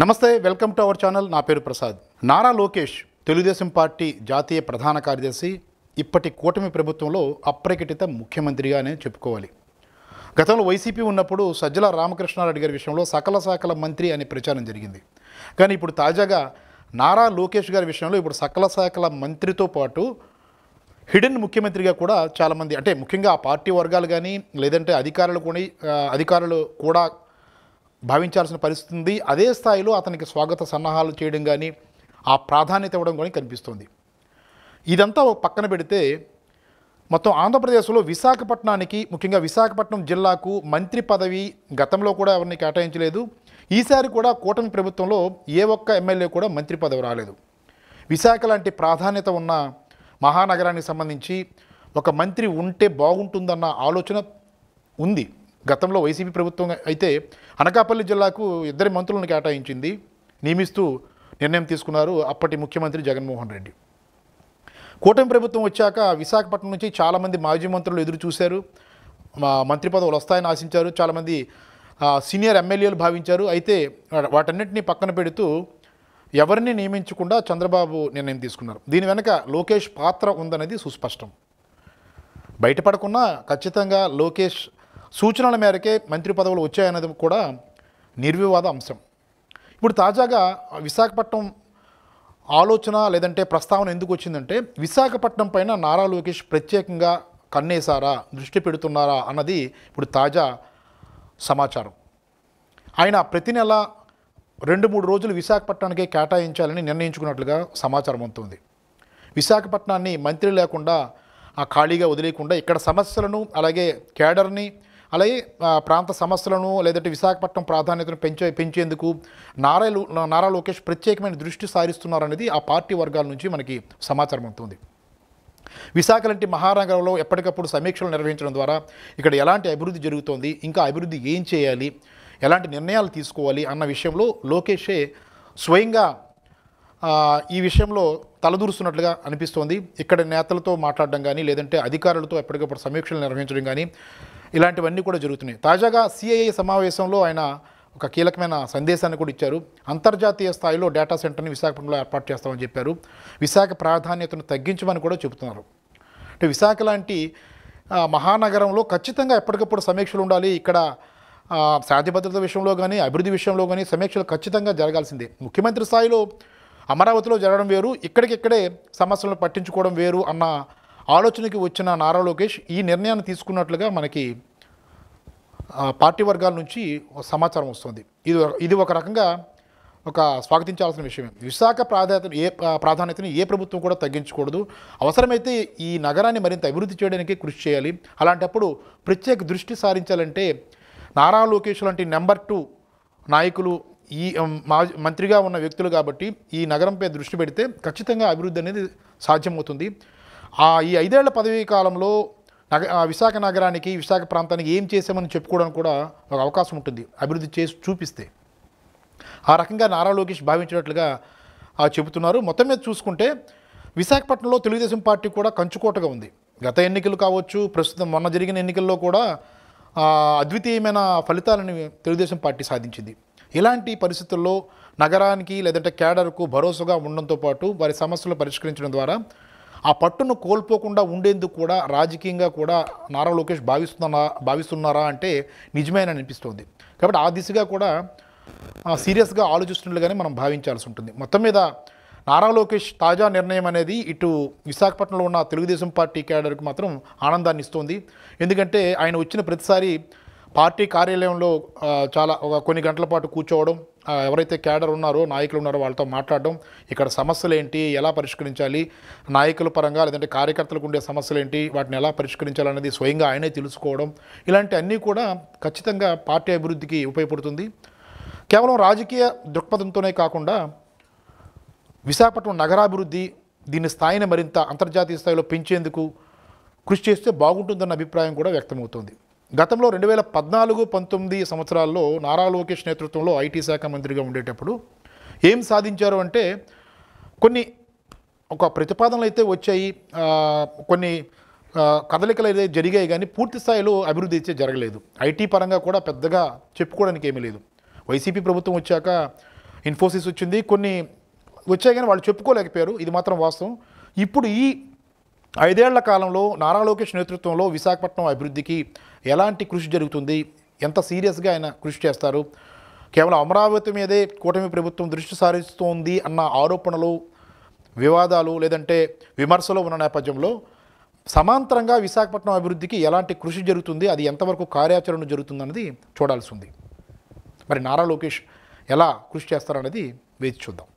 నమస్తే, welcome to our channel. నా పేరు ప్రసాద్. నారా లోకేష్ తెలుగుదేశం పార్టీ జాతీయ ప్రధాన కార్యదర్శి, ఇప్పటి కూటమి ప్రభుత్వంలో అప్రకటిత ముఖ్యమంత్రిగానే చెప్పుకోవాలి. గతంలో వైసీపీ ఉన్నప్పుడు సజ్జల రామకృష్ణారెడ్డి గారి విషయంలో సకల శాఖల మంత్రి అనే ప్రచారం జరిగింది. కానీ ఇప్పుడు తాజాగా నారా లోకేష్ గారి విషయంలో ఇప్పుడు సకల శాఖల మంత్రితో పాటు హిడెన్ ముఖ్యమంత్రిగా కూడా చాలామంది, అంటే ముఖ్యంగా ఆ పార్టీ వర్గాలు కానీ లేదంటే అధికారులు కూడా భావించాల్సిన పరిస్థితి ఉంది. అదే స్థాయిలో అతనికి స్వాగత సన్నాహాలు చేయడం కానీ ఆ ప్రాధాన్యత ఇవ్వడం కానీ కనిపిస్తుంది. ఇదంతా పక్కన పెడితే మొత్తం ఆంధ్రప్రదేశ్లో విశాఖపట్నానికి, ముఖ్యంగా విశాఖపట్నం జిల్లాకు మంత్రి పదవి గతంలో కూడా ఎవరిని కేటాయించలేదు. ఈసారి కూడా కూటమి ప్రభుత్వంలో ఏ ఒక్క ఎమ్మెల్యే కూడా మంత్రి పదవి రాలేదు. విశాఖ లాంటి ప్రాధాన్యత ఉన్న మహానగరానికి సంబంధించి ఒక మంత్రి ఉంటే బాగుంటుందన్న ఆలోచన ఉంది. గతంలో వైసీపీ ప్రభుత్వం అయితే అనకాపల్లి జిల్లాకు 2 మంత్రులను కేటాయించింది, నియమిస్తూ నిర్ణయం తీసుకున్నారు అప్పటి ముఖ్యమంత్రి జగన్మోహన్ రెడ్డి. కూటమి ప్రభుత్వం వచ్చాక విశాఖపట్నం నుంచి చాలామంది మాజీ మంత్రులు ఎదురు చూశారు, మంత్రి పదవులు వస్తాయని ఆశించారు. చాలామంది సీనియర్ ఎమ్మెల్యేలు భావించారు. అయితే వాటన్నిటినీ పక్కన పెడుతూ ఎవరిని నియమించకుండా చంద్రబాబు నిర్ణయం తీసుకున్నారు. దీని వెనక లోకేష్ పాత్ర ఉందనేది సుస్పష్టం. బయటపడకున్నా ఖచ్చితంగా లోకేష్ సూచనల మేరకే మంత్రి పదవులు వచ్చాయన్నది కూడా నిర్వివాద అంశం. ఇప్పుడు తాజాగా విశాఖపట్నం ఆలోచన లేదంటే ప్రస్తావన ఎందుకు వచ్చిందంటే, విశాఖపట్నం పైన నారా లోకేష్ ప్రత్యేకంగా కన్నేశారా, దృష్టి పెడుతున్నారా అన్నది ఇప్పుడు తాజా సమాచారం. ఆయన ప్రతి నెల 2-3 రోజులు విశాఖపట్నానికే కేటాయించాలని నిర్ణయించుకున్నట్లుగా సమాచారం అందుతుంది. విశాఖపట్నాన్ని మంత్రి లేకుండా ఖాళీగా వదిలేయకుండా ఇక్కడ సమస్యలను, అలాగే కేడర్ని, అలాగే ప్రాంత సమస్యలను లేదంటే విశాఖపట్నం ప్రాధాన్యతను పెంచేందుకు నారా లోకేష్ ప్రత్యేకమైన దృష్టి సారిస్తున్నారనేది ఆ పార్టీ వర్గాల నుంచి మనకి సమాచారం అందుతుంది. విశాఖ లాంటి మహానగరంలో ఎప్పటికప్పుడు సమీక్షలు నిర్వహించడం ద్వారా ఇక్కడ ఎలాంటి అభివృద్ధి జరుగుతోంది, ఇంకా అభివృద్ధి ఏం చేయాలి, ఎలాంటి నిర్ణయాలు తీసుకోవాలి అన్న విషయంలో లోకేషే స్వయంగా ఈ విషయంలో తలదూరుస్తున్నట్లుగా అనిపిస్తోంది. ఇక్కడ నేతలతో మాట్లాడడం కానీ లేదంటే అధికారులతో ఎప్పటికప్పుడు సమీక్షలు నిర్వహించడం కానీ ఇలాంటివన్నీ కూడా జరుగుతున్నాయి. తాజాగా సిఐఏ సమావేశంలో ఆయన ఒక కీలకమైన సందేశాన్ని కూడా ఇచ్చారు. అంతర్జాతీయ స్థాయిలో డేటా సెంటర్ని విశాఖపట్నంలో ఏర్పాటు చేస్తామని చెప్పారు. విశాఖ ప్రాధాన్యతను తగ్గించమని కూడా చెబుతున్నారు. అంటే విశాఖ లాంటి మహానగరంలో ఖచ్చితంగా ఎప్పటికప్పుడు సమీక్షలు ఉండాలి. ఇక్కడ శాంతి భద్రత విషయంలో కానీ అభివృద్ధి విషయంలో కానీ సమీక్షలు ఖచ్చితంగా జరగాల్సిందే. ముఖ్యమంత్రి స్థాయిలో అమరావతిలో జరగడం వేరు, ఇక్కడికిక్కడే సమస్యలను పట్టించుకోవడం వేరు అన్న ఆలోచనకి వచ్చిన నారా లోకేష్ ఈ నిర్ణయాన్ని తీసుకున్నట్లుగా మనకి పార్టీ వర్గాల నుంచి సమాచారం వస్తుంది. ఇది ఒక రకంగా ఒక స్వాగతించాల్సిన విషయమే. విశాఖ ప్రాధాన్యతను ఏ ప్రభుత్వం కూడా తగ్గించకూడదు. అవసరమైతే ఈ నగరాన్ని మరింత అభివృద్ధి చేయడానికి కృషి చేయాలి. అలాంటప్పుడు ప్రత్యేక దృష్టి సారించాలంటే నారా లోకేష్ లాంటి నెంబర్ 2 నాయకులు, ఈ మంత్రిగా ఉన్న వ్యక్తులు కాబట్టి ఈ నగరంపై దృష్టి పెడితే ఖచ్చితంగా అభివృద్ధి అనేది సాధ్యమవుతుంది. ఈ 5 ఏళ్ల పదవీ కాలంలో విశాఖ నగరానికి, విశాఖ ప్రాంతానికి ఏం చేసామని చెప్పుకోవడానికి కూడా ఒక అవకాశం ఉంటుంది, అభివృద్ధి చేసి చూపిస్తే. ఆ రకంగా నారా లోకేష్ భావించినట్లుగా చెబుతున్నారు. మొత్తం మీద చూసుకుంటే విశాఖపట్నంలో తెలుగుదేశం పార్టీ కూడా కంచుకోటగా ఉంది. గత ఎన్నికలు కావచ్చు, ప్రస్తుతం మొన్న జరిగిన ఎన్నికల్లో కూడా అద్వితీయమైన ఫలితాలను తెలుగుదేశం పార్టీ సాధించింది. ఇలాంటి పరిస్థితుల్లో నగరానికి లేదంటే కేడర్కు భరోసాగా ఉండడంతో పాటు వారి సమస్యలు పరిష్కరించడం ద్వారా ఆ పట్టును కోల్పోకుండా ఉండేందుకు కూడా రాజకీయంగా కూడా నారా లోకేష్ భావిస్తున్నారా అంటే నిజమేనని అనిపిస్తుంది. కాబట్టి ఆ దిశగా కూడా సీరియస్గా ఆలోచిస్తున్నట్లుగానే మనం భావించాల్సి ఉంటుంది. మొత్తం మీద నారా లోకేష్ తాజా నిర్ణయం అనేది ఇటు విశాఖపట్నంలో ఉన్న తెలుగుదేశం పార్టీ కేడర్కి మాత్రం ఆనందాన్ని ఇస్తుంది. ఎందుకంటే ఆయన వచ్చిన ప్రతిసారి పార్టీ కార్యాలయంలో కొన్ని గంటల పాటు కూర్చోవడం, ఎవరైతే కేడర్ ఉన్నారో, నాయకులు ఉన్నారో వాళ్ళతో మాట్లాడడం, ఇక్కడ సమస్యలు ఏంటి, ఎలా పరిష్కరించాలి, నాయకుల పరంగా లేదంటే కార్యకర్తలకు ఉండే సమస్యలు ఏంటి, వాటిని ఎలా పరిష్కరించాలనేది స్వయంగా ఆయనే తెలుసుకోవడం, ఇలాంటి అన్నీ కూడా ఖచ్చితంగా పార్టీ అభివృద్ధికి ఉపయోగపడుతుంది. కేవలం రాజకీయ దృక్పథంతోనే కాకుండా విశాఖపట్నం నగరాభివృద్ధి, దీని స్థాయిని మరింత అంతర్జాతీయ స్థాయిలో పెంచేందుకు కృషి చేస్తే బాగుంటుందన్న అభిప్రాయం కూడా వ్యక్తమవుతోంది. గతంలో 2014-19 సంవత్సరాల్లో నారా లోకేష్ నేతృత్వంలో ఐటీ శాఖ మంత్రిగా ఉండేటప్పుడు ఏం సాధించారు అంటే, ఒక ప్రతిపాదనలు అయితే వచ్చాయి, కొన్ని కదలికలు అయితే జరిగాయి, కానీ పూర్తి స్థాయిలో అభివృద్ధి అయితే జరగలేదు. ఐటీ పరంగా కూడా పెద్దగా చెప్పుకోవడానికి ఏమీ లేదు. వైసీపీ ప్రభుత్వం వచ్చాక ఇన్ఫోసిస్ వచ్చింది, కొన్ని వచ్చాయి కానీ వాళ్ళు చెప్పుకోలేకపోయారు. ఇది మాత్రం వాస్తవం. ఇప్పుడు ఈ 5 ఏళ్ల కాలంలో నారా లోకేష్ నేతృత్వంలో విశాఖపట్నం అభివృద్ధికి ఎలాంటి కృషి జరుగుతుంది, ఎంత సీరియస్గా ఆయన కృషి చేస్తారు, కేవలం అమరావతి మీదే కూటమి ప్రభుత్వం దృష్టి సారిస్తోంది అన్న ఆరోపణలు, వివాదాలు లేదంటే విమర్శలు ఉన్న నేపథ్యంలో సమాంతరంగా విశాఖపట్నం అభివృద్ధికి ఎలాంటి కృషి జరుగుతుంది, అది ఎంతవరకు కార్యాచరణ జరుగుతుందన్నది చూడాల్సి ఉంది. మరి నారా లోకేష్ ఎలా కృషి చేస్తారనేది వేచి చూద్దాం.